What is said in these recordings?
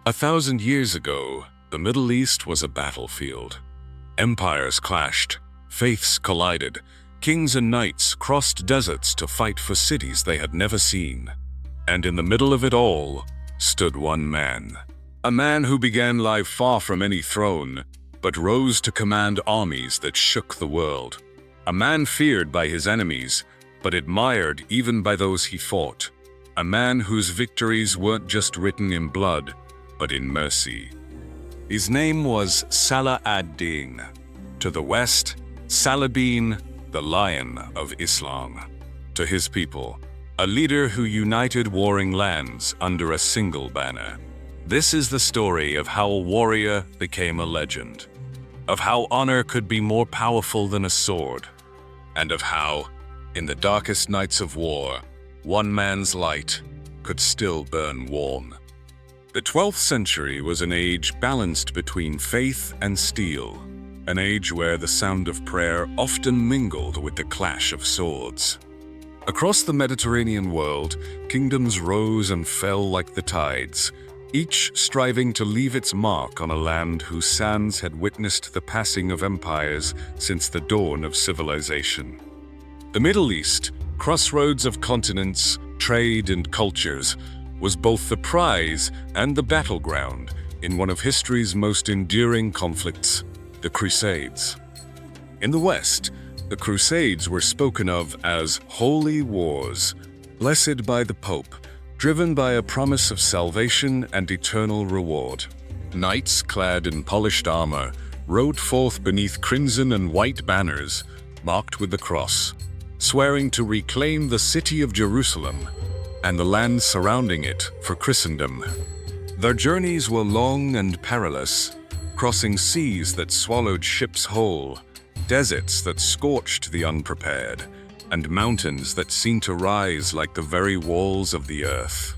1,000 years ago, the Middle East was a battlefield. Empires clashed, faiths collided, kings and knights crossed deserts to fight for cities they had never seen. And in the middle of it all stood one man. A man who began life far from any throne, but rose to command armies that shook the world. A man feared by his enemies, but admired even by those he fought. A man whose victories weren't just written in blood, but in mercy. His name was Saladin. To the west, Saladin, the Lion of Islam. To his people, a leader who united warring lands under a single banner. This is the story of how a warrior became a legend, of how honor could be more powerful than a sword, and of how, in the darkest nights of war, one man's light could still burn warm. The 12th century was an age balanced between faith and steel, an age where the sound of prayer often mingled with the clash of swords. Across the Mediterranean world, kingdoms rose and fell like the tides, each striving to leave its mark on a land whose sands had witnessed the passing of empires since the dawn of civilization. The Middle East, crossroads of continents, trade, and cultures, was both the prize and the battleground in one of history's most enduring conflicts, the Crusades. In the West, the Crusades were spoken of as holy wars, blessed by the Pope, driven by a promise of salvation and eternal reward. Knights clad in polished armor rode forth beneath crimson and white banners, marked with the cross, swearing to reclaim the city of Jerusalem and the land surrounding it for Christendom. Their journeys were long and perilous, crossing seas that swallowed ships whole, deserts that scorched the unprepared, and mountains that seemed to rise like the very walls of the earth.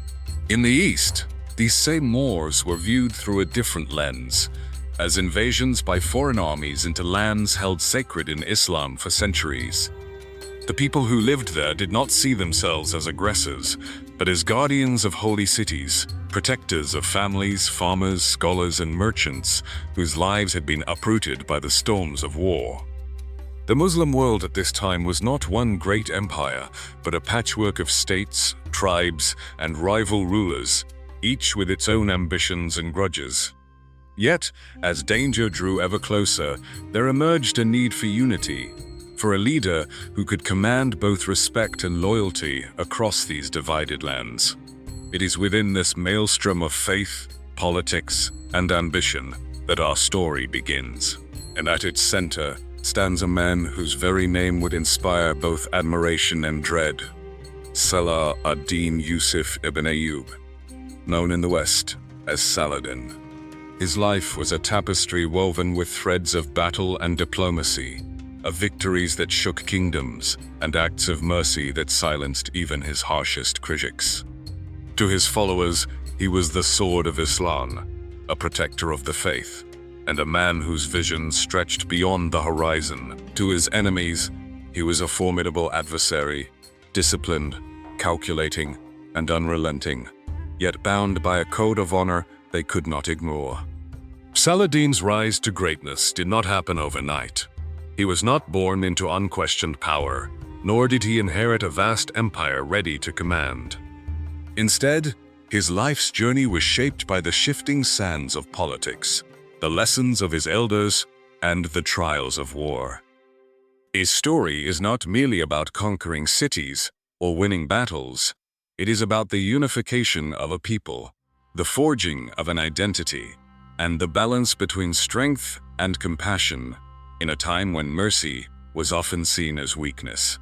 In the East, these same wars were viewed through a different lens, as invasions by foreign armies into lands held sacred in Islam for centuries. The people who lived there did not see themselves as aggressors, but as guardians of holy cities, protectors of families, farmers, scholars, and merchants whose lives had been uprooted by the storms of war. The Muslim world at this time was not one great empire, but a patchwork of states, tribes, and rival rulers, each with its own ambitions and grudges. Yet, as danger drew ever closer, there emerged a need for unity, for a leader who could command both respect and loyalty across these divided lands. It is within this maelstrom of faith, politics, and ambition that our story begins. And at its center stands a man whose very name would inspire both admiration and dread. Salah ad-Din Yusuf ibn Ayyub, known in the West as Saladin. His life was a tapestry woven with threads of battle and diplomacy, of victories that shook kingdoms, and acts of mercy that silenced even his harshest critics. To his followers, he was the sword of Islam, a protector of the faith, and a man whose vision stretched beyond the horizon. To his enemies, he was a formidable adversary, disciplined, calculating, and unrelenting, yet bound by a code of honor they could not ignore. Saladin's rise to greatness did not happen overnight. He was not born into unquestioned power, nor did he inherit a vast empire ready to command. Instead, his life's journey was shaped by the shifting sands of politics, the lessons of his elders, and the trials of war. His story is not merely about conquering cities or winning battles. It is about the unification of a people, the forging of an identity, and the balance between strength and compassion in a time when mercy was often seen as weakness.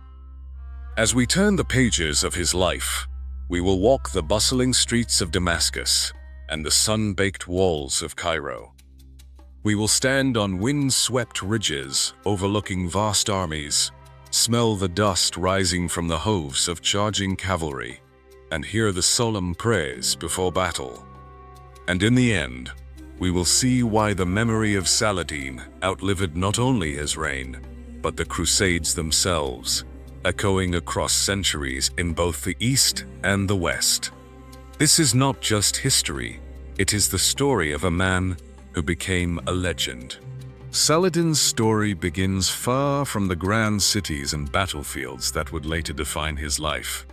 As we turn the pages of his life, we will walk the bustling streets of Damascus and the sun-baked walls of Cairo. We will stand on wind-swept ridges overlooking vast armies, smell the dust rising from the hooves of charging cavalry, and hear the solemn prayers before battle. And in the end, we will see why the memory of Saladin outlived not only his reign, but the Crusades themselves, echoing across centuries in both the East and the West. This is not just history, It is the story of a man who became a legend. Saladin's story begins far from the grand cities and battlefields that would later define his life.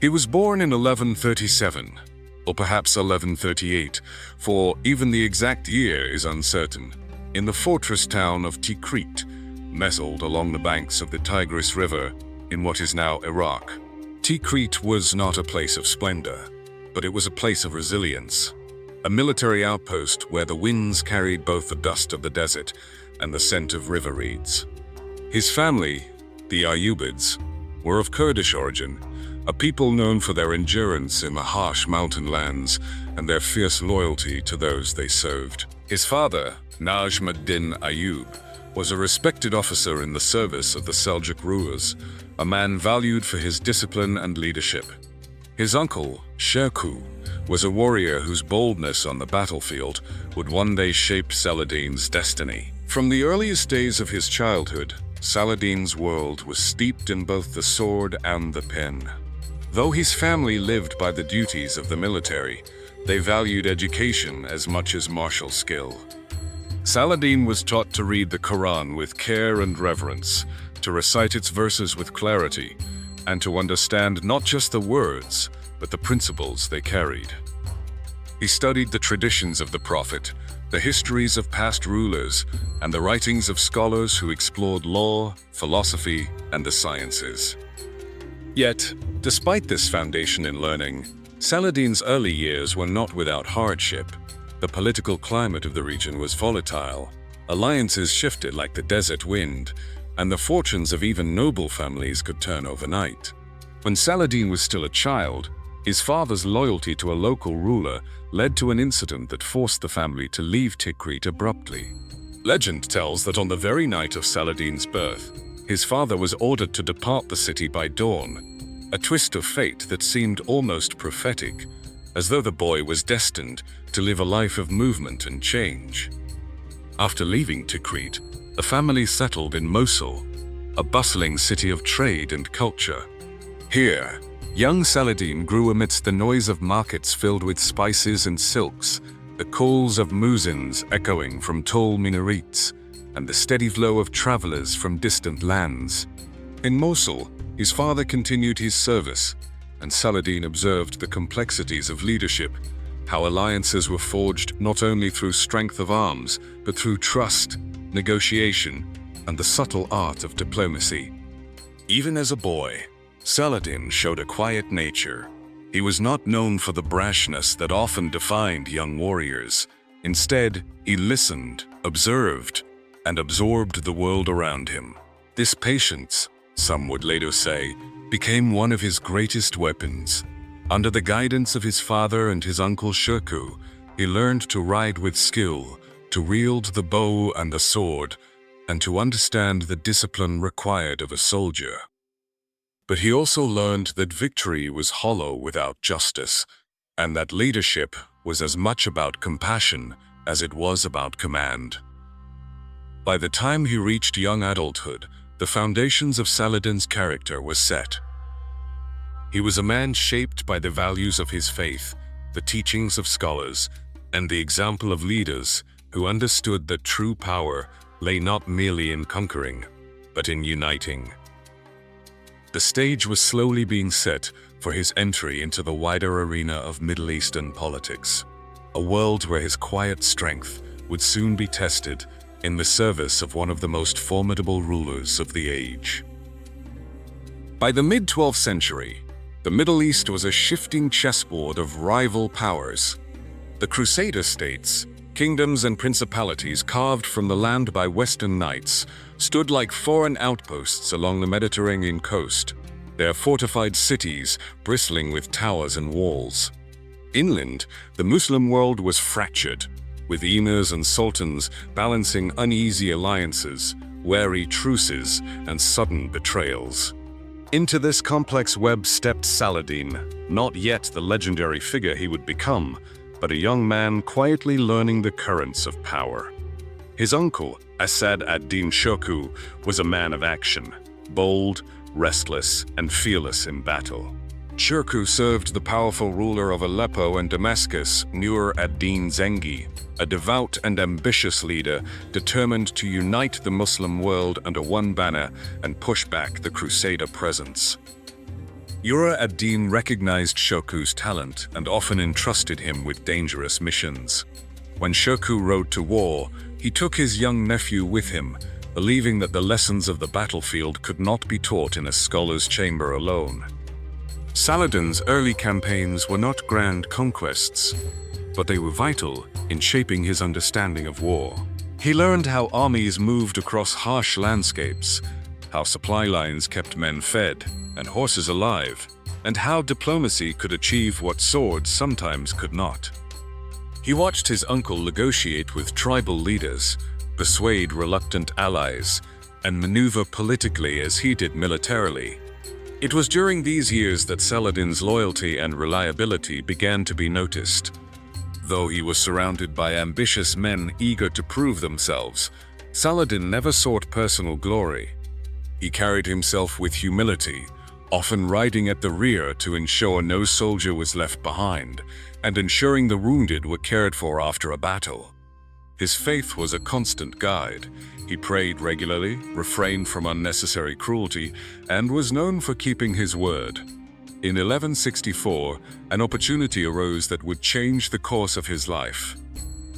He was born in 1137, or perhaps 1138, for even the exact year is uncertain, in the fortress town of Tikrit, nestled along the banks of the Tigris River in what is now Iraq. Tikrit was not a place of splendor, but it was a place of resilience, a military outpost where the winds carried both the dust of the desert and the scent of river reeds. His family, the Ayyubids, were of Kurdish origin, a people known for their endurance in the harsh mountain lands and their fierce loyalty to those they served. His father, Najm ad-Din Ayyub, was a respected officer in the service of the Seljuk rulers, a man valued for his discipline and leadership. His uncle, Shirkuh, was a warrior whose boldness on the battlefield would one day shape Saladin's destiny. From the earliest days of his childhood, Saladin's world was steeped in both the sword and the pen. Though his family lived by the duties of the military, they valued education as much as martial skill. Saladin was taught to read the Quran with care and reverence, to recite its verses with clarity, and to understand not just the words, but the principles they carried. He studied the traditions of the Prophet, the histories of past rulers, and the writings of scholars who explored law, philosophy, and the sciences. Yet, despite this foundation in learning, Saladin's early years were not without hardship. The political climate of the region was volatile, alliances shifted like the desert wind, and the fortunes of even noble families could turn overnight. When Saladin was still a child, his father's loyalty to a local ruler led to an incident that forced the family to leave Tikrit abruptly. Legend tells that on the very night of Saladin's birth, his father was ordered to depart the city by dawn, a twist of fate that seemed almost prophetic, as though the boy was destined to live a life of movement and change. After leaving Tikrit, the family settled in Mosul, a bustling city of trade and culture. Here, young Saladin grew amidst the noise of markets filled with spices and silks, the calls of muezzins echoing from tall minarets, and the steady flow of travelers from distant lands. In Mosul, his father continued his service, and Saladin observed the complexities of leadership, how alliances were forged not only through strength of arms, but through trust, negotiation, and the subtle art of diplomacy. Even as a boy, Saladin showed a quiet nature. He was not known for the brashness that often defined young warriors. Instead, he listened, observed, and absorbed the world around him. This patience, some would later say, became one of his greatest weapons. Under the guidance of his father and his uncle Shirkuh, he learned to ride with skill, to wield the bow and the sword, and to understand the discipline required of a soldier. But he also learned that victory was hollow without justice, and that leadership was as much about compassion as it was about command. By the time he reached young adulthood, the foundations of Saladin's character were set. He was a man shaped by the values of his faith, the teachings of scholars, and the example of leaders who understood that true power lay not merely in conquering, but in uniting. The stage was slowly being set for his entry into the wider arena of Middle Eastern politics, a world where his quiet strength would soon be tested in the service of one of the most formidable rulers of the age. By the mid-12th century, the Middle East was a shifting chessboard of rival powers. The Crusader states, kingdoms and principalities carved from the land by Western knights, stood like foreign outposts along the Mediterranean coast, their fortified cities bristling with towers and walls. Inland, the Muslim world was fractured, with emirs and sultans balancing uneasy alliances, wary truces, and sudden betrayals. Into this complex web stepped Saladin, not yet the legendary figure he would become, but a young man quietly learning the currents of power. His uncle, Asad ad-Din Shirkuh, was a man of action, bold, restless, and fearless in battle. Shirkuh served the powerful ruler of Aleppo and Damascus, Nur ad-Din Zengi, a devout and ambitious leader determined to unite the Muslim world under one banner and push back the Crusader presence. Nur ad-Din recognized Shirkuh's talent and often entrusted him with dangerous missions. When Shirkuh rode to war, he took his young nephew with him, believing that the lessons of the battlefield could not be taught in a scholar's chamber alone. Saladin's early campaigns were not grand conquests, but they were vital in shaping his understanding of war. He learned how armies moved across harsh landscapes, how supply lines kept men fed and horses alive, and how diplomacy could achieve what swords sometimes could not. He watched his uncle negotiate with tribal leaders, persuade reluctant allies, and maneuver politically as he did militarily. It was during these years that Saladin's loyalty and reliability began to be noticed. Though he was surrounded by ambitious men eager to prove themselves, Saladin never sought personal glory. He carried himself with humility, often riding at the rear to ensure no soldier was left behind, and ensuring the wounded were cared for after a battle. His faith was a constant guide. He prayed regularly, refrained from unnecessary cruelty, and was known for keeping his word. In 1164, an opportunity arose that would change the course of his life.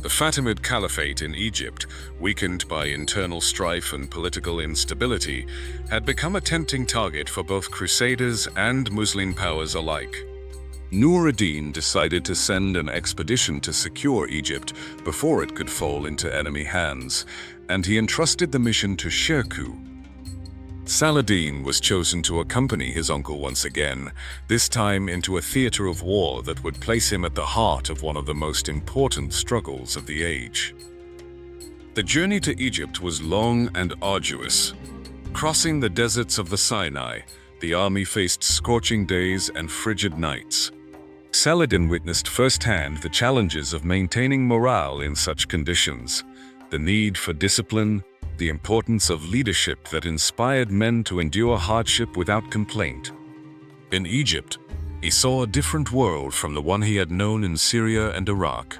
The Fatimid Caliphate in Egypt, weakened by internal strife and political instability, had become a tempting target for both Crusaders and Muslim powers alike. Nur ad-Din decided to send an expedition to secure Egypt before it could fall into enemy hands, and he entrusted the mission to Shirkuh. Saladin was chosen to accompany his uncle once again, this time into a theater of war that would place him at the heart of one of the most important struggles of the age. The journey to Egypt was long and arduous. Crossing the deserts of the Sinai, the army faced scorching days and frigid nights. Saladin witnessed firsthand the challenges of maintaining morale in such conditions, the need for discipline, the importance of leadership that inspired men to endure hardship without complaint. In Egypt, he saw a different world from the one he had known in Syria and Iraq.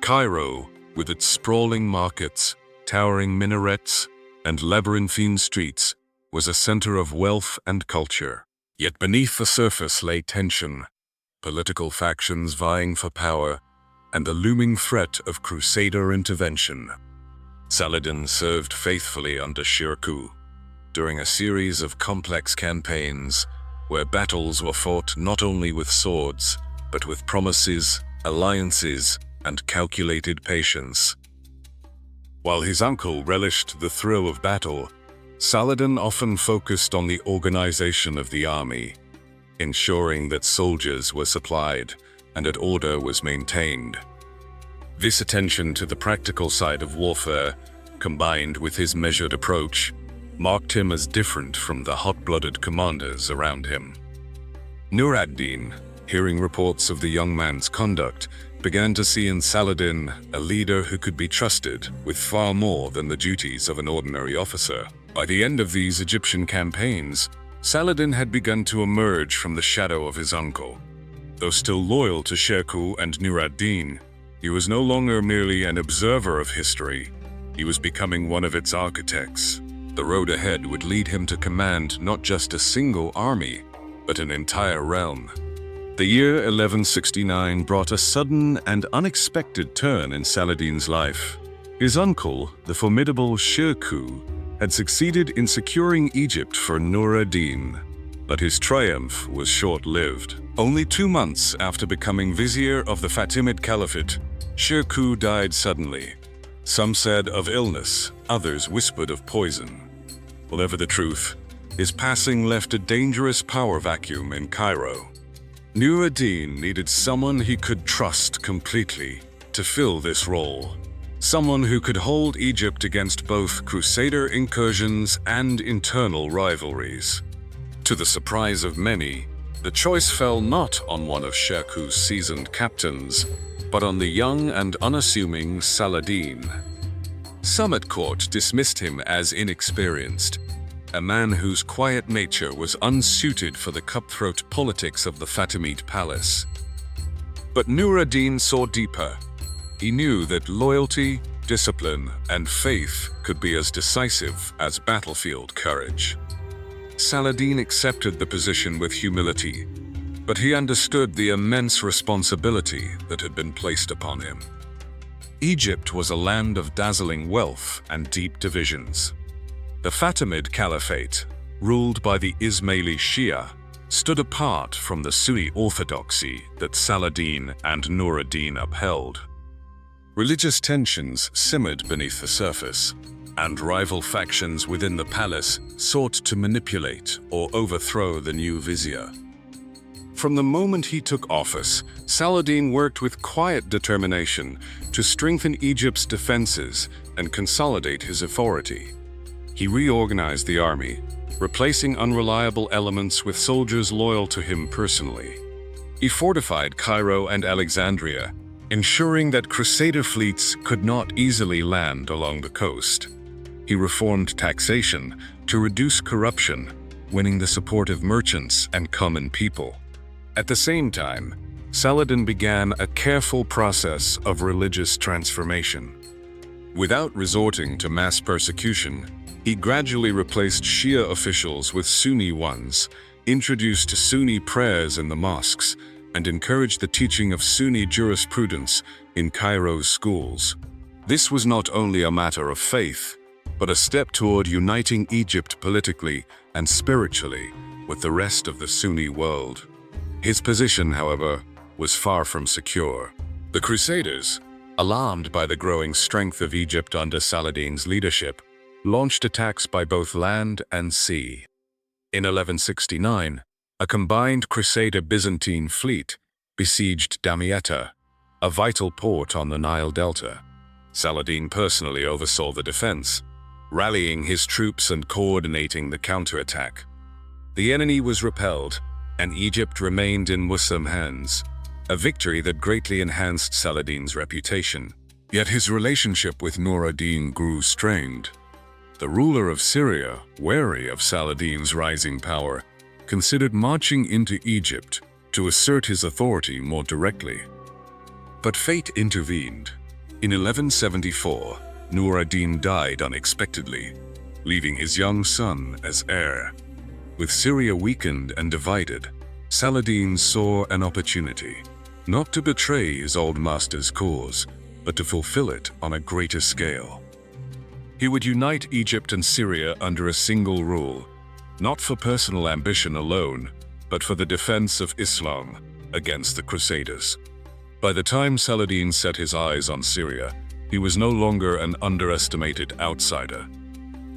Cairo, with its sprawling markets, towering minarets, and labyrinthine streets, was a center of wealth and culture. Yet beneath the surface lay tension, political factions vying for power, and the looming threat of Crusader intervention. Saladin served faithfully under Shirkuh during a series of complex campaigns where battles were fought not only with swords, but with promises, alliances, and calculated patience. While his uncle relished the thrill of battle, Saladin often focused on the organization of the army, ensuring that soldiers were supplied and that order was maintained. This attention to the practical side of warfare, combined with his measured approach, marked him as different from the hot-blooded commanders around him. Nur ad-Din, hearing reports of the young man's conduct, began to see in Saladin a leader who could be trusted with far more than the duties of an ordinary officer. By the end of these Egyptian campaigns, Saladin had begun to emerge from the shadow of his uncle. Though still loyal to Shirkuh and Nur ad-Din, he was no longer merely an observer of history. He was becoming one of its architects. The road ahead would lead him to command not just a single army, but an entire realm. The year 1169 brought a sudden and unexpected turn in Saladin's life. His uncle, the formidable Shirkuh, had succeeded in securing Egypt for Nur ad-Din, but his triumph was short-lived. Only 2 months after becoming vizier of the Fatimid Caliphate, Shirkuh died suddenly. Some said of illness, others whispered of poison. Whatever the truth, his passing left a dangerous power vacuum in Cairo. Nur ad-Din needed someone he could trust completely to fill this role. Someone who could hold Egypt against both Crusader incursions and internal rivalries. To the surprise of many, the choice fell not on one of Shirkuh's seasoned captains, but on the young and unassuming Saladin. Some at court dismissed him as inexperienced, a man whose quiet nature was unsuited for the cutthroat politics of the Fatimid palace. But Nur ad-Din saw deeper. He knew that loyalty, discipline, and faith could be as decisive as battlefield courage. Saladin accepted the position with humility, but he understood the immense responsibility that had been placed upon him. Egypt was a land of dazzling wealth and deep divisions. The Fatimid Caliphate, ruled by the Ismaili Shia, stood apart from the Sunni orthodoxy that Saladin and Nur ad-Din upheld. Religious tensions simmered beneath the surface, and rival factions within the palace sought to manipulate or overthrow the new vizier. From the moment he took office, Saladin worked with quiet determination to strengthen Egypt's defenses and consolidate his authority. He reorganized the army, replacing unreliable elements with soldiers loyal to him personally. He fortified Cairo and Alexandria, ensuring that Crusader fleets could not easily land along the coast. He reformed taxation to reduce corruption, winning the support of merchants and common people. At the same time, Saladin began a careful process of religious transformation. Without resorting to mass persecution, he gradually replaced Shia officials with Sunni ones, introduced Sunni prayers in the mosques, and encouraged the teaching of Sunni jurisprudence in Cairo's schools. This was not only a matter of faith, but a step toward uniting Egypt politically and spiritually with the rest of the Sunni world. His position, however, was far from secure. The Crusaders, alarmed by the growing strength of Egypt under Saladin's leadership, launched attacks by both land and sea. In 1169, a combined Crusader-Byzantine fleet besieged Damietta, a vital port on the Nile Delta. Saladin personally oversaw the defense, rallying his troops and coordinating the counterattack. The enemy was repelled, and Egypt remained in Muslim hands, a victory that greatly enhanced Saladin's reputation. Yet his relationship with Nur ad-Din grew strained. The ruler of Syria, wary of Saladin's rising power, considered marching into Egypt to assert his authority more directly. But fate intervened. In 1174, Nur ad-Din died unexpectedly, leaving his young son as heir. With Syria weakened and divided, Saladin saw an opportunity, not to betray his old master's cause, but to fulfill it on a greater scale. He would unite Egypt and Syria under a single rule, not for personal ambition alone, but for the defense of Islam against the Crusaders. By the time Saladin set his eyes on Syria, he was no longer an underestimated outsider.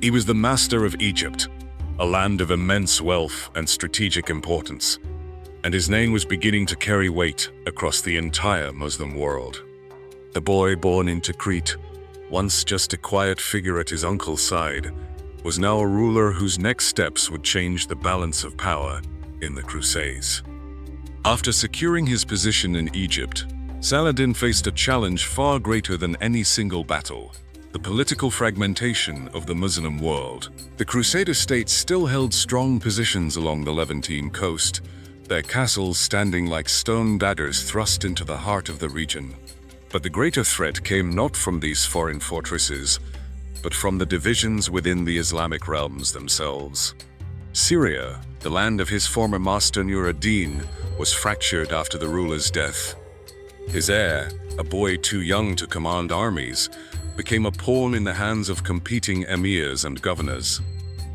He was the master of Egypt, a land of immense wealth and strategic importance, and his name was beginning to carry weight across the entire Muslim world. The boy born into Crete, once just a quiet figure at his uncle's side, was now a ruler whose next steps would change the balance of power in the Crusades. After securing his position in Egypt, Saladin faced a challenge far greater than any single battle: the political fragmentation of the Muslim world. The Crusader states still held strong positions along the Levantine coast, their castles standing like stone daggers thrust into the heart of the region. But the greater threat came not from these foreign fortresses, but from the divisions within the Islamic realms themselves. Syria, the land of his former master Nur ad-Din, was fractured after the ruler's death. His heir, a boy too young to command armies, became a pawn in the hands of competing emirs and governors.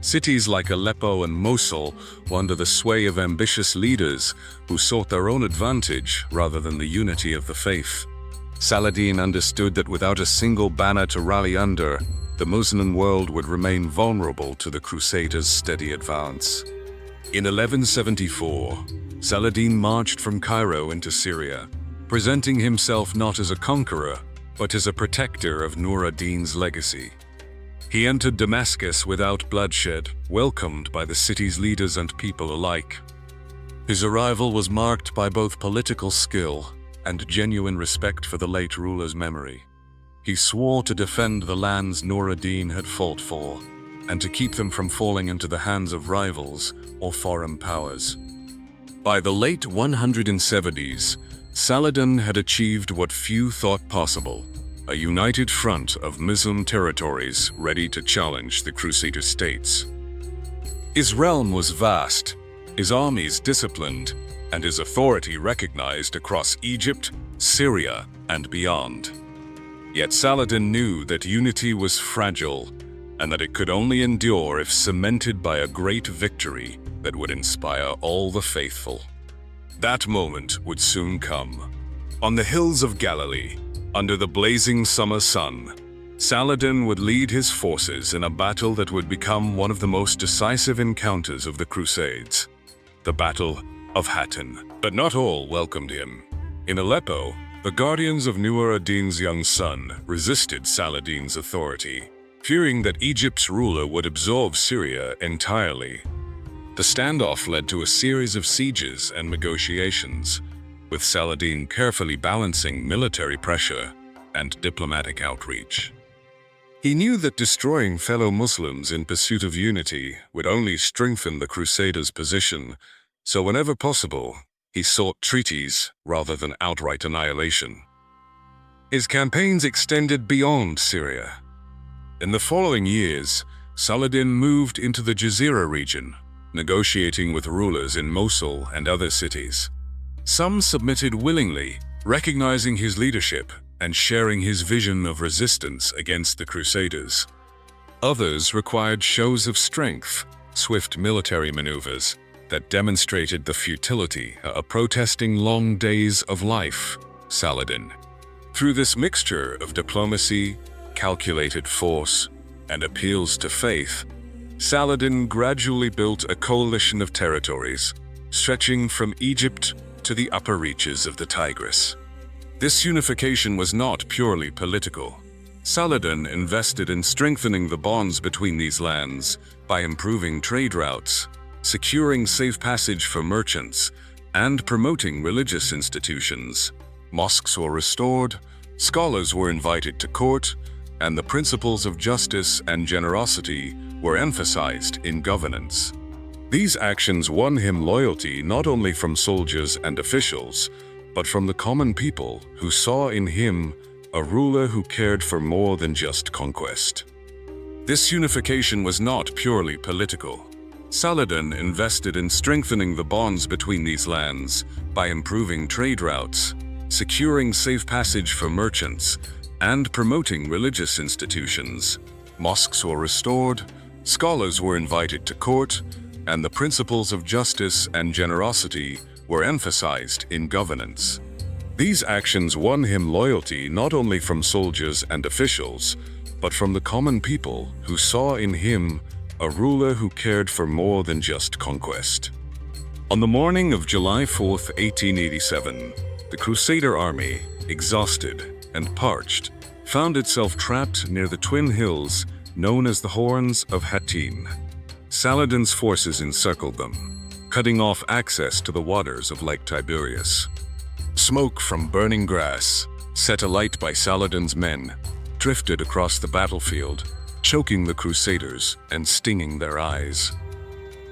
Cities like Aleppo and Mosul were under the sway of ambitious leaders who sought their own advantage rather than the unity of the faith. Saladin understood that without a single banner to rally under, the Muslim world would remain vulnerable to the Crusaders' steady advance. In 1174, Saladin marched from Cairo into Syria, presenting himself not as a conqueror, but as a protector of Nur ad-Din's legacy. He entered Damascus without bloodshed, welcomed by the city's leaders and people alike. His arrival was marked by both political skill and genuine respect for the late ruler's memory. He swore to defend the lands Nur ad-Din had fought for, and to keep them from falling into the hands of rivals or foreign powers. By the late 170s, Saladin had achieved what few thought possible: a united front of Muslim territories ready to challenge the Crusader states. His realm was vast, his armies disciplined, and his authority recognized across Egypt, Syria, and beyond. Yet Saladin knew that unity was fragile, and that it could only endure if cemented by a great victory that would inspire all the faithful. That moment would soon come. On the hills of Galilee, under the blazing summer sun, Saladin would lead his forces in a battle that would become one of the most decisive encounters of the Crusades, the Battle of Hattin. But not all welcomed him. In Aleppo, the guardians of Nur ad-Din's young son resisted Saladin's authority, fearing that Egypt's ruler would absorb Syria entirely. The standoff led to a series of sieges and negotiations, with Saladin carefully balancing military pressure and diplomatic outreach. He knew that destroying fellow Muslims in pursuit of unity would only strengthen the Crusaders' position, so whenever possible, he sought treaties rather than outright annihilation. His campaigns extended beyond Syria. In the following years, Saladin moved into the Jazira region, negotiating with rulers in Mosul and other cities. Some submitted willingly, recognizing his leadership and sharing his vision of resistance against the Crusaders. Others required shows of strength, swift military maneuvers that demonstrated the futility of protesting long days of life. Saladin, through this mixture of diplomacy, calculated force, and appeals to faith, Saladin gradually built a coalition of territories, stretching from Egypt to the upper reaches of the Tigris. This unification was not purely political. Saladin invested in strengthening the bonds between these lands by improving trade routes, securing safe passage for merchants, and promoting religious institutions. Mosques were restored, scholars were invited to court, and the principles of justice and generosity were emphasized in governance. These actions won him loyalty not only from soldiers and officials, but from the common people who saw in him a ruler who cared for more than just conquest. This unification was not purely political. Saladin invested in strengthening the bonds between these lands by improving trade routes, securing safe passage for merchants, and promoting religious institutions. Mosques were restored, scholars were invited to court, and the principles of justice and generosity were emphasized in governance. These actions won him loyalty not only from soldiers and officials, but from the common people who saw in him a ruler who cared for more than just conquest. On the morning of July 4, 1887, the Crusader army, exhausted and parched, found itself trapped near the twin hills known as the Horns of Hattin. Saladin's forces encircled them, cutting off access to the waters of Lake Tiberias. Smoke from burning grass, set alight by Saladin's men, drifted across the battlefield, choking the Crusaders and stinging their eyes.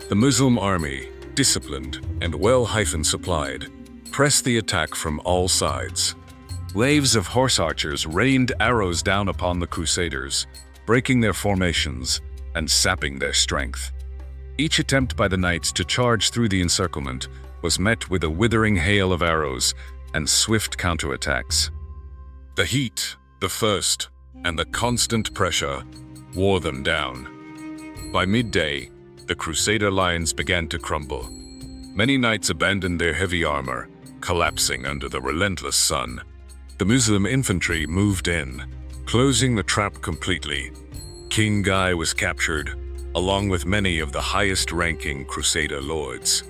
The Muslim army, disciplined and well-supplied, pressed the attack from all sides. Waves of horse archers rained arrows down upon the Crusaders, breaking their formations and sapping their strength. Each attempt by the knights to charge through the encirclement was met with a withering hail of arrows and swift counterattacks. The heat, the thirst, and the constant pressure wore them down. By midday, the Crusader lines began to crumble. Many knights abandoned their heavy armor, collapsing under the relentless sun. The Muslim infantry moved in, closing the trap completely. King Guy was captured, along with many of the highest-ranking Crusader lords.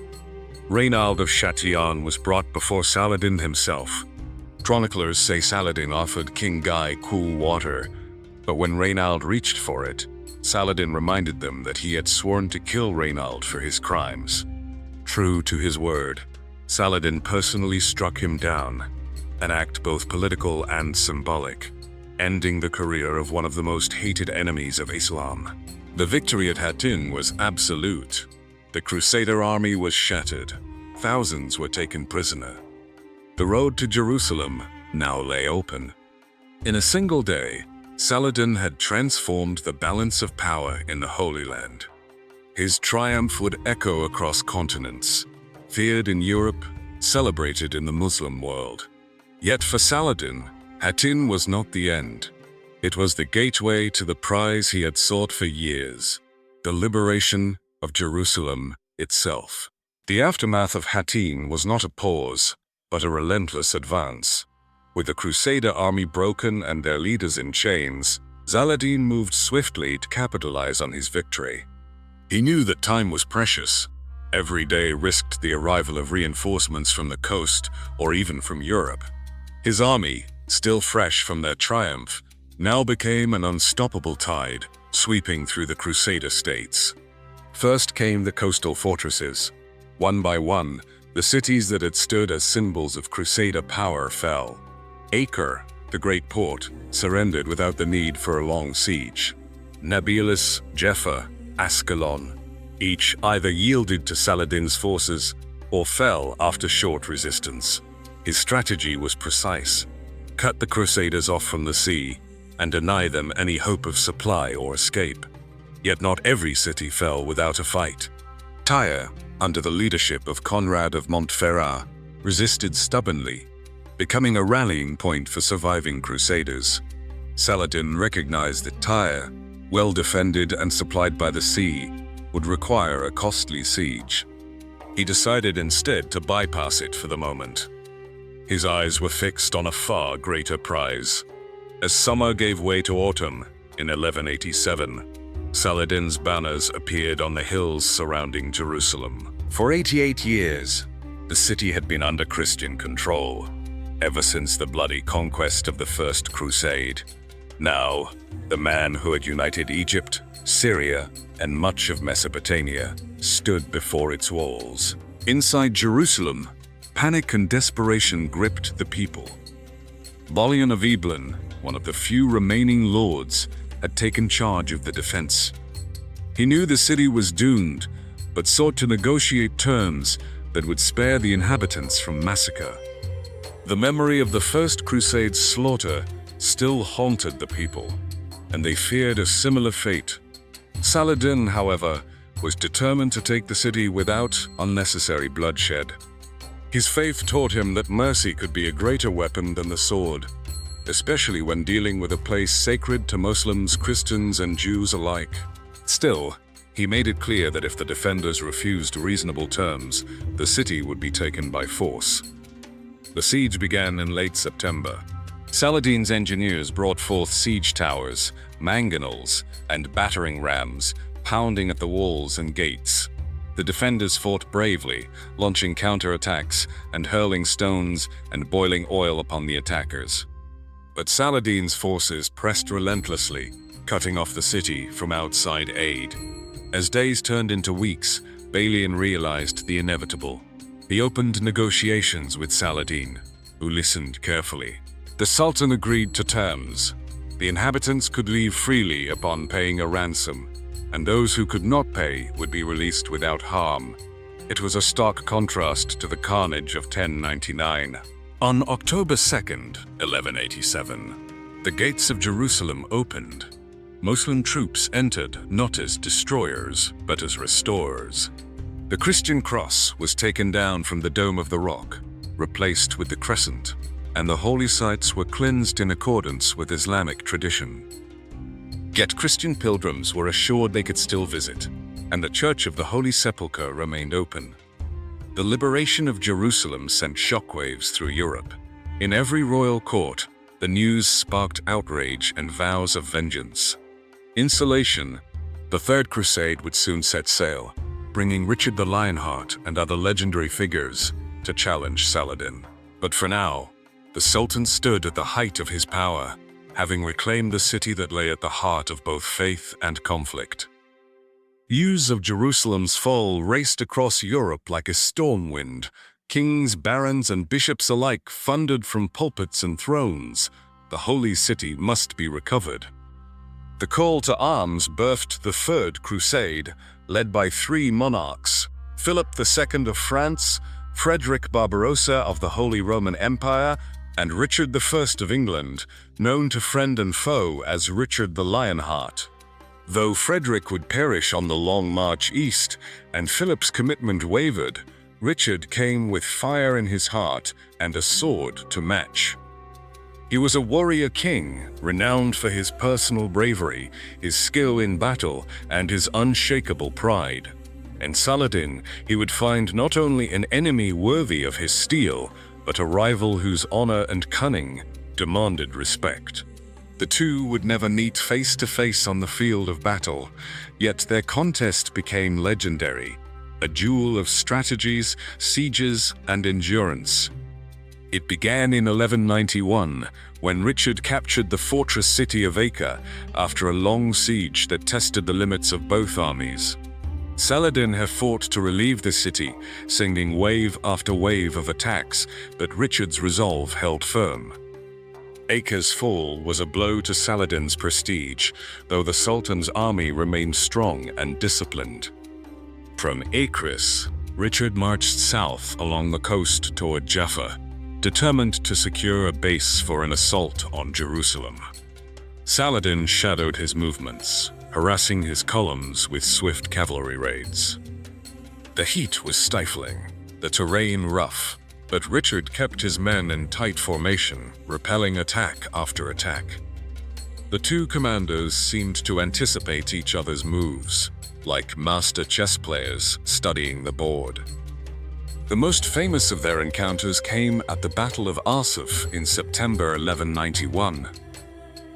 Reynald of Chatillon was brought before Saladin himself. Chroniclers say Saladin offered King Guy cool water, but when Reynald reached for it, Saladin reminded them that he had sworn to kill Reynald for his crimes. True to his word, Saladin personally struck him down, an act both political and symbolic, ending the career of one of the most hated enemies of Islam. The victory at Hattin was absolute. The Crusader army was shattered. Thousands were taken prisoner. The road to Jerusalem now lay open. In a single day, Saladin had transformed the balance of power in the Holy Land. His triumph would echo across continents, feared in Europe, celebrated in the Muslim world. Yet for Saladin, Hattin was not the end. It was the gateway to the prize he had sought for years, the liberation of Jerusalem itself. The aftermath of Hattin was not a pause, but a relentless advance. With the Crusader army broken and their leaders in chains, Saladin moved swiftly to capitalize on his victory. He knew that time was precious. Every day risked the arrival of reinforcements from the coast or even from Europe. His army, still fresh from their triumph, now became an unstoppable tide, sweeping through the Crusader states. First came the coastal fortresses. One by one, the cities that had stood as symbols of Crusader power fell. Acre, the great port, surrendered without the need for a long siege. Nablus, Jaffa, Ascalon, each either yielded to Saladin's forces or fell after short resistance. His strategy was precise: cut the Crusaders off from the sea and deny them any hope of supply or escape. Yet not every city fell without a fight. Tyre, under the leadership of Conrad of Montferrat, resisted stubbornly, becoming a rallying point for surviving Crusaders. Saladin recognized that Tyre, well defended and supplied by the sea, would require a costly siege. He decided instead to bypass it for the moment. His eyes were fixed on a far greater prize. As summer gave way to autumn in 1187, Saladin's banners appeared on the hills surrounding Jerusalem. For 88 years, the city had been under Christian control, ever since the bloody conquest of the First Crusade. Now, the man who had united Egypt, Syria, and much of Mesopotamia stood before its walls. Inside Jerusalem, panic and desperation gripped the people. Balian of Eblan, one of the few remaining lords, had taken charge of the defense. He knew the city was doomed, but sought to negotiate terms that would spare the inhabitants from massacre. The memory of the First Crusade's slaughter still haunted the people, and they feared a similar fate. Saladin, however, was determined to take the city without unnecessary bloodshed. His faith taught him that mercy could be a greater weapon than the sword, especially when dealing with a place sacred to Muslims, Christians, and Jews alike. Still, he made it clear that if the defenders refused reasonable terms, the city would be taken by force. The siege began in late September. Saladin's engineers brought forth siege towers, mangonels, and battering rams, pounding at the walls and gates. The defenders fought bravely, launching counterattacks and hurling stones and boiling oil upon the attackers. But Saladin's forces pressed relentlessly, cutting off the city from outside aid. As days turned into weeks, Balian realized the inevitable. He opened negotiations with Saladin, who listened carefully. The Sultan agreed to terms. The inhabitants could leave freely upon paying a ransom, and those who could not pay would be released without harm. It was a stark contrast to the carnage of 1099. On October 2nd, 1187, the gates of Jerusalem opened. Muslim troops entered not as destroyers, but as restorers. The Christian cross was taken down from the Dome of the Rock, replaced with the crescent, and the holy sites were cleansed in accordance with Islamic tradition. Yet Christian pilgrims were assured they could still visit, and the Church of the Holy Sepulchre remained open. The liberation of Jerusalem sent shockwaves through Europe. In every royal court, the news sparked outrage and vows of vengeance. In Saladin, the Third Crusade would soon set sail, bringing Richard the Lionheart and other legendary figures to challenge Saladin. But for now, the Sultan stood at the height of his power, having reclaimed the city that lay at the heart of both faith and conflict. News of Jerusalem's fall raced across Europe like a storm wind. Kings, barons, and bishops alike thundered from pulpits and thrones. The holy city must be recovered. The call to arms birthed the Third Crusade, led by three monarchs: Philip II of France, Frederick Barbarossa of the Holy Roman Empire, and Richard I of England, known to friend and foe as Richard the Lionheart. Though Frederick would perish on the long march east, and Philip's commitment wavered, Richard came with fire in his heart and a sword to match. He was a warrior king, renowned for his personal bravery, his skill in battle, and his unshakable pride. In Saladin, he would find not only an enemy worthy of his steel, but a rival whose honor and cunning demanded respect. The two would never meet face to face on the field of battle, yet their contest became legendary, a duel of strategies, sieges, and endurance. It began in 1191, when Richard captured the fortress city of Acre after a long siege that tested the limits of both armies. Saladin had fought to relieve the city, sending wave after wave of attacks, but Richard's resolve held firm. Acre's fall was a blow to Saladin's prestige, though the Sultan's army remained strong and disciplined. From Acre, Richard marched south along the coast toward Jaffa, determined to secure a base for an assault on Jerusalem. Saladin shadowed his movements, harassing his columns with swift cavalry raids. The heat was stifling, the terrain rough, but Richard kept his men in tight formation, repelling attack after attack. The two commanders seemed to anticipate each other's moves, like master chess players studying the board. The most famous of their encounters came at the Battle of Arsuf in September 1191.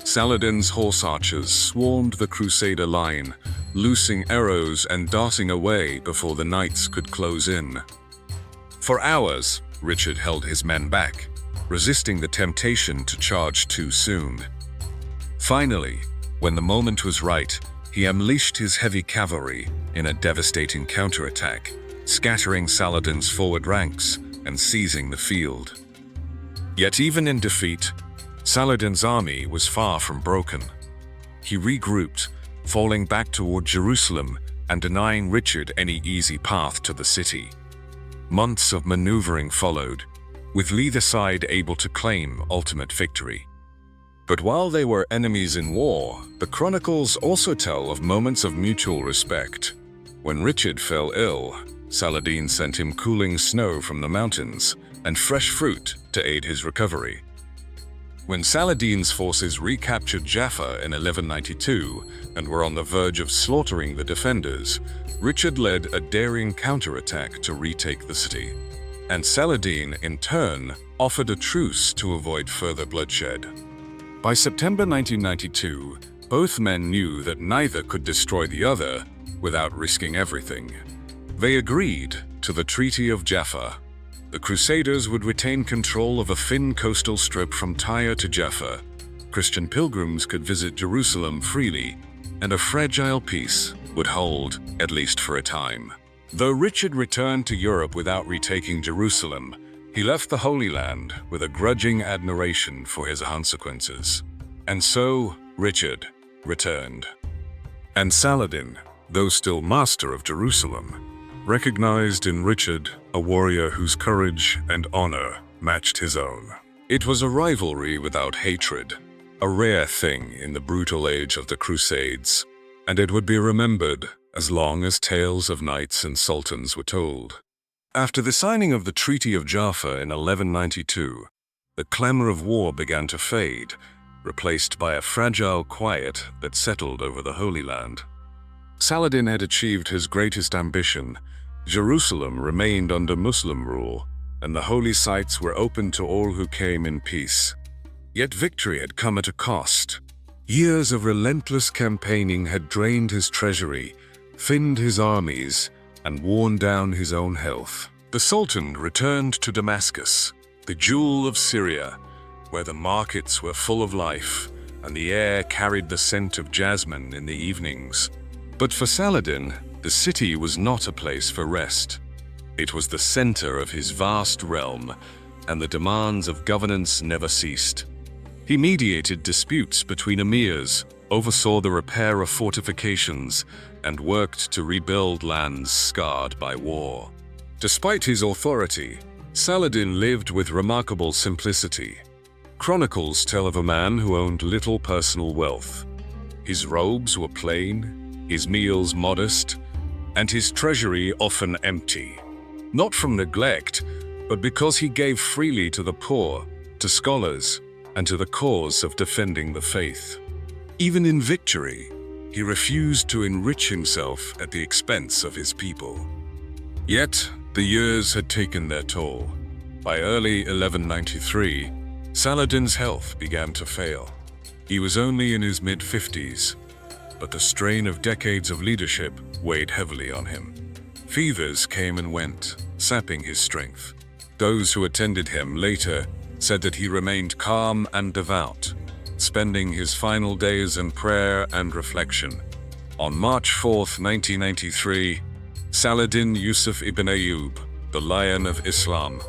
Saladin's horse archers swarmed the Crusader line, loosing arrows and darting away before the knights could close in. For hours, Richard held his men back, resisting the temptation to charge too soon. Finally, when the moment was right, he unleashed his heavy cavalry in a devastating counterattack, scattering Saladin's forward ranks and seizing the field. Yet even in defeat, Saladin's army was far from broken. He regrouped, falling back toward Jerusalem and denying Richard any easy path to the city. Months of maneuvering followed, with neither side able to claim ultimate victory. But while they were enemies in war, the chronicles also tell of moments of mutual respect. When Richard fell ill, Saladin sent him cooling snow from the mountains and fresh fruit to aid his recovery. When Saladin's forces recaptured Jaffa in 1192 and were on the verge of slaughtering the defenders, Richard led a daring counterattack to retake the city. And Saladin, in turn, offered a truce to avoid further bloodshed. By September 1992, both men knew that neither could destroy the other without risking everything. They agreed to the Treaty of Jaffa. The Crusaders would retain control of a thin coastal strip from Tyre to Jaffa. Christian pilgrims could visit Jerusalem freely, and a fragile peace would hold, at least for a time. Though Richard returned to Europe without retaking Jerusalem, he left the Holy Land with a grudging admiration for his consequences. And so, Richard returned. And Saladin, though still master of Jerusalem, recognized in Richard a warrior whose courage and honor matched his own. It was a rivalry without hatred, a rare thing in the brutal age of the Crusades, and it would be remembered as long as tales of knights and sultans were told. After the signing of the Treaty of Jaffa in 1192, the clamor of war began to fade, replaced by a fragile quiet that settled over the Holy Land. Saladin had achieved his greatest ambition. Jerusalem remained under Muslim rule, and the holy sites were open to all who came in peace. Yet victory had come at a cost. Years of relentless campaigning had drained his treasury, thinned his armies, and worn down his own health. The Sultan returned to Damascus, the jewel of Syria, where the markets were full of life, and the air carried the scent of jasmine in the evenings. But for Saladin, the city was not a place for rest. It was the center of his vast realm, and the demands of governance never ceased. He mediated disputes between emirs, oversaw the repair of fortifications, and worked to rebuild lands scarred by war. Despite his authority, Saladin lived with remarkable simplicity. Chronicles tell of a man who owned little personal wealth. His robes were plain, his meals modest, and his treasury often empty. Not from neglect, but because he gave freely to the poor, to scholars, and to the cause of defending the faith. Even in victory, he refused to enrich himself at the expense of his people. Yet, the years had taken their toll. By early 1193, Saladin's health began to fail. He was only in his mid-50s, but the strain of decades of leadership weighed heavily on him. Fevers came and went, sapping his strength. Those who attended him later said that he remained calm and devout, spending his final days in prayer and reflection. On March 4, 1993, Saladin Yusuf ibn Ayyub, the Lion of Islam,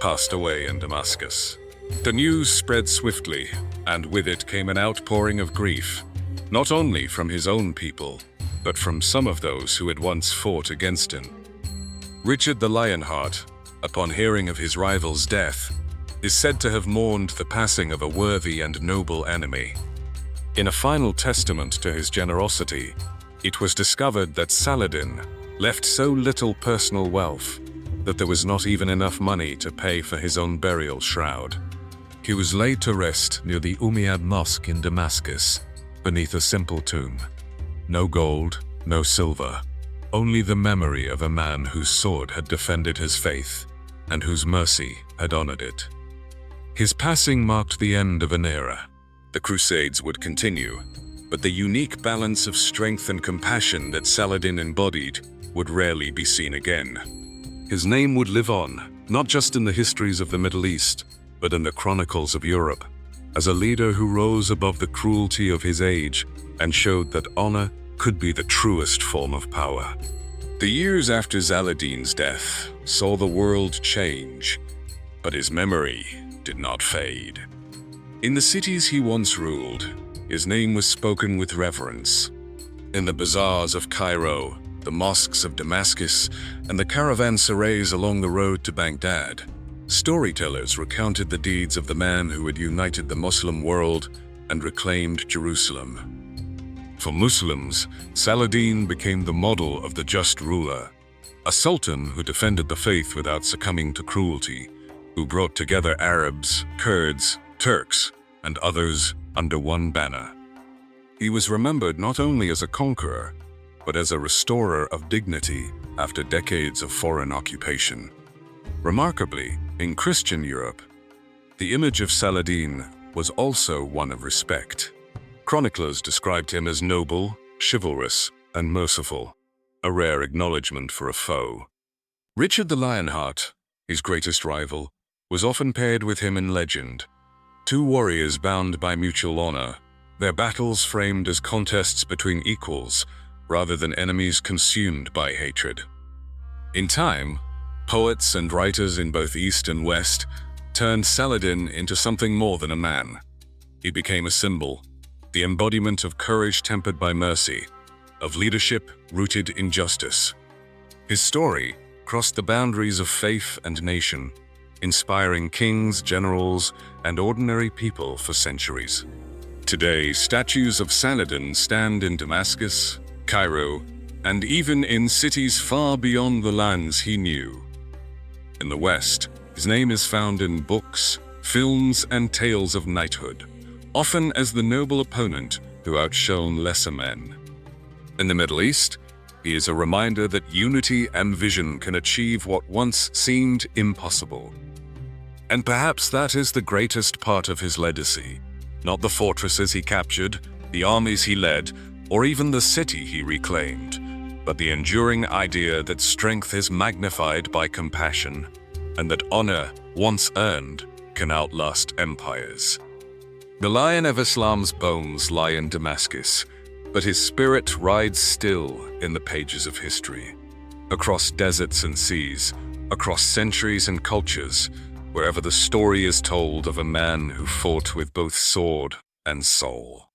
passed away in Damascus. The news spread swiftly, and with it came an outpouring of grief, not only from his own people, but from some of those who had once fought against him. Richard the Lionheart, upon hearing of his rival's death, is said to have mourned the passing of a worthy and noble enemy. In a final testament to his generosity, it was discovered that Saladin left so little personal wealth that there was not even enough money to pay for his own burial shroud. He was laid to rest near the Umayyad Mosque in Damascus, beneath a simple tomb. No gold, no silver, only the memory of a man whose sword had defended his faith, and whose mercy had honored it. His passing marked the end of an era. The Crusades would continue, but the unique balance of strength and compassion that Saladin embodied would rarely be seen again. His name would live on, not just in the histories of the Middle East, but in the chronicles of Europe, as a leader who rose above the cruelty of his age and showed that honor could be the truest form of power. The years after Saladin's death saw the world change, but his memory did not fade. In the cities he once ruled, his name was spoken with reverence. In the bazaars of Cairo, the mosques of Damascus, and the caravanserais along the road to Baghdad, storytellers recounted the deeds of the man who had united the Muslim world and reclaimed Jerusalem. For Muslims, Saladin became the model of the just ruler, a sultan who defended the faith without succumbing to cruelty, who brought together Arabs, Kurds, Turks, and others under one banner. He was remembered not only as a conqueror, but as a restorer of dignity after decades of foreign occupation. Remarkably, in Christian Europe, the image of Saladin was also one of respect. Chroniclers described him as noble, chivalrous, and merciful, a rare acknowledgement for a foe. Richard the Lionheart, his greatest rival, was often paired with him in legend. Two warriors bound by mutual honor, their battles framed as contests between equals, rather than enemies consumed by hatred. In time, poets and writers in both East and West turned Saladin into something more than a man. He became a symbol, the embodiment of courage tempered by mercy, of leadership rooted in justice. His story crossed the boundaries of faith and nation, inspiring kings, generals, and ordinary people for centuries. Today, statues of Saladin stand in Damascus, Cairo, and even in cities far beyond the lands he knew. In the West, his name is found in books, films, and tales of knighthood, often as the noble opponent who outshone lesser men. In the Middle East, he is a reminder that unity and vision can achieve what once seemed impossible. And perhaps that is the greatest part of his legacy, not the fortresses he captured, the armies he led, or even the city he reclaimed, but the enduring idea that strength is magnified by compassion, and that honor, once earned, can outlast empires. The Lion of Islam's bones lie in Damascus, but his spirit rides still in the pages of history. Across deserts and seas, across centuries and cultures, wherever the story is told of a man who fought with both sword and soul.